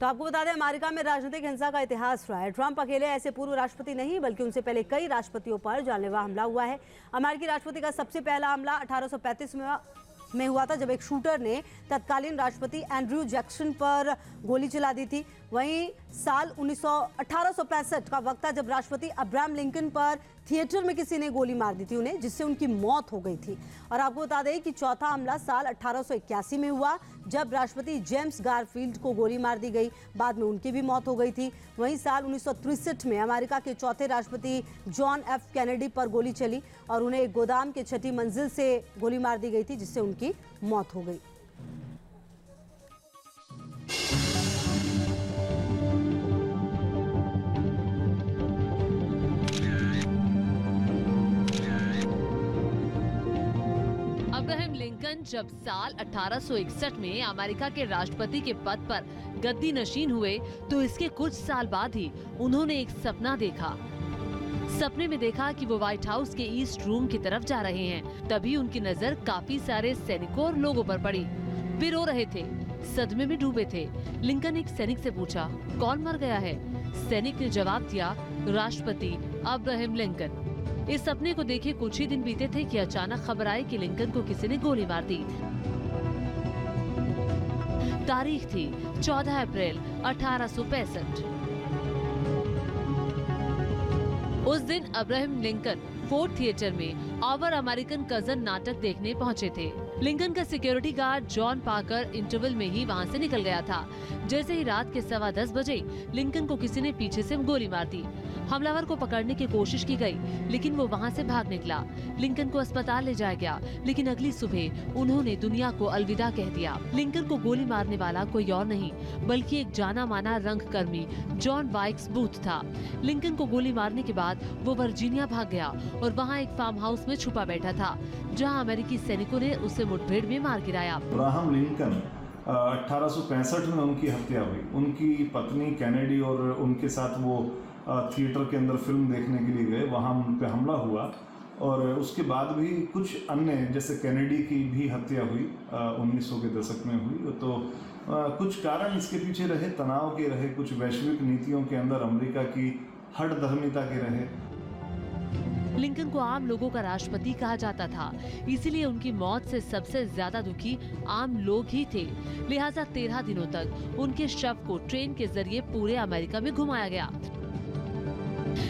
तो आपको बता दें, अमेरिका में राजनीतिक हिंसा का इतिहास रहा है। ट्रंप अकेले ऐसे पूर्व राष्ट्रपति नहीं, बल्कि उनसे पहले कई राष्ट्रपतियों पर जानलेवा हमला हुआ है। अमेरिकी राष्ट्रपति का सबसे पहला हमला 1835 में हुआ था, जब एक शूटर ने तत्कालीन राष्ट्रपति एंड्रयू जैक्सन पर गोली चला दी थी। वहीं साल 1865 का वक्त था जब राष्ट्रपति अब्राहम लिंकन पर थिएटर में किसी ने गोली मार दी थी उन्हें, जिससे उनकी मौत हो गई थी। और आपको बता दें कि चौथा हमला साल 1881 में हुआ, जब राष्ट्रपति जेम्स गारफील्ड को गोली मार दी गई। बाद में उनकी भी मौत हो गई थी। वहीं साल 1963 में अमेरिका के चौथे राष्ट्रपति जॉन एफ कैनेडी पर गोली चली और उन्हें एक गोदाम के छठी मंजिल से गोली मार दी गई थी, जिससे उनकी मौत हो गई। अब्राहम लिंकन जब साल 1861 में अमेरिका के राष्ट्रपति के पद पर गद्दी नशीन हुए, तो इसके कुछ साल बाद ही उन्होंने एक सपना देखा। सपने में देखा कि वो व्हाइट हाउस के ईस्ट रूम की तरफ जा रहे हैं। तभी उनकी नजर काफी सारे सैनिकों और लोगों पर पड़ी। वे रो रहे थे, सदमे में डूबे थे। लिंकन एक सैनिक से पूछा, कौन मर गया है? सैनिक ने जवाब दिया, राष्ट्रपति अब्राहम लिंकन। इस सपने को देखे कुछ ही दिन बीते थे कि अचानक खबर आई कि लिंकन को किसी ने गोली मार दी। तारीख थी 14 अप्रैल 1865। उस दिन अब्राहम लिंकन फोर्ट थिएटर में आवर अमेरिकन कजन नाटक देखने पहुंचे थे। लिंकन का सिक्योरिटी गार्ड जॉन पाकर इंटरवल में ही वहां से निकल गया था। जैसे ही रात के 10:15 बजे लिंकन को किसी ने पीछे से गोली मार दी। हमलावर को पकड़ने की कोशिश की गई, लेकिन वो वहां से भाग निकला। लिंकन को अस्पताल ले जाया गया, लेकिन अगली सुबह उन्होंने दुनिया को अलविदा कह दिया। लिंकन को गोली मारने वाला कोई और नहीं, बल्कि एक जाना माना रंगकर्मी जॉन वाइक्स बूथ था। लिंकन को गोली मारने के बाद वो वर्जीनिया भाग गया और वहाँ एक फार्म हाउस में छुपा बैठा था, जहाँ अमेरिकी सैनिकों ने उसे मुठभेड़ में मार गिराया। अब्राहम लिंकन 1865 में उनकी हत्या हुई। उनकी पत्नी कैनेडी और उनके साथ वो थिएटर के अंदर फिल्म देखने के लिए गए, वहाँ उन पे हमला हुआ और उसके बाद भी कुछ अन्य, जैसे कैनेडी की भी हत्या हुई 1900 के दशक में हुई। तो कुछ कारण इसके पीछे रहे, तनाव के रहे, कुछ वैश्विक नीतियों के अंदर अमेरिका की हठधर्मिता के रहे। लिंकन को आम लोगों का राष्ट्रपति कहा जाता था, इसीलिए उनकी मौत से सबसे ज्यादा दुखी आम लोग ही थे। लिहाजा 13 दिनों तक उनके शव को ट्रेन के जरिए पूरे अमेरिका में घुमाया गया।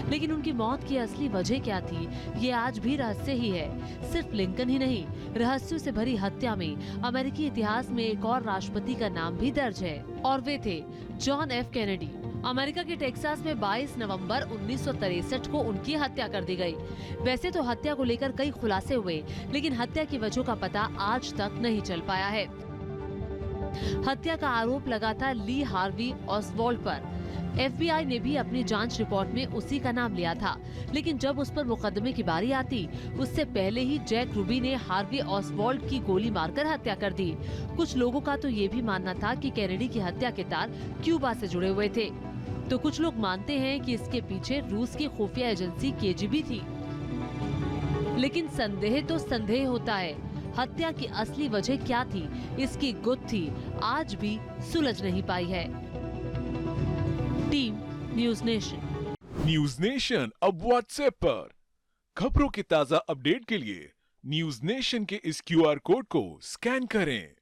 लेकिन उनकी मौत की असली वजह क्या थी, ये आज भी रहस्य ही है। सिर्फ लिंकन ही नहीं, रहस्यों से भरी हत्या में अमेरिकी इतिहास में एक और राष्ट्रपति का नाम भी दर्ज है, और वे थे जॉन एफ कैनेडी। अमेरिका के टेक्सास में 22 नवंबर 1963 को उनकी हत्या कर दी गई। वैसे तो हत्या को लेकर कई खुलासे हुए, लेकिन हत्या की वजह का पता आज तक नहीं चल पाया है। हत्या का आरोप लगा था ली हार्वी ऑसवाल्ड पर। FBI ने भी अपनी जांच रिपोर्ट में उसी का नाम लिया था, लेकिन जब उस पर मुकदमे की बारी आती, उससे पहले ही जैक रूबी ने हार्वी ऑसवाल्ड की गोली मारकर हत्या कर दी। कुछ लोगों का तो ये भी मानना था कि कैनेडी की हत्या के तार क्यूबा से जुड़े हुए थे, तो कुछ लोग मानते हैं कि इसके पीछे रूस की खुफिया एजेंसी KGB थी। लेकिन संदेह तो संदेह होता है। हत्या की असली वजह क्या थी, इसकी गुत्थी आज भी सुलझ नहीं पाई है। Team news nation. News nation अब व्हाट्सएप पर। खबरों के ताजा अपडेट के लिए न्यूज नेशन के इस QR कोड को स्कैन करें।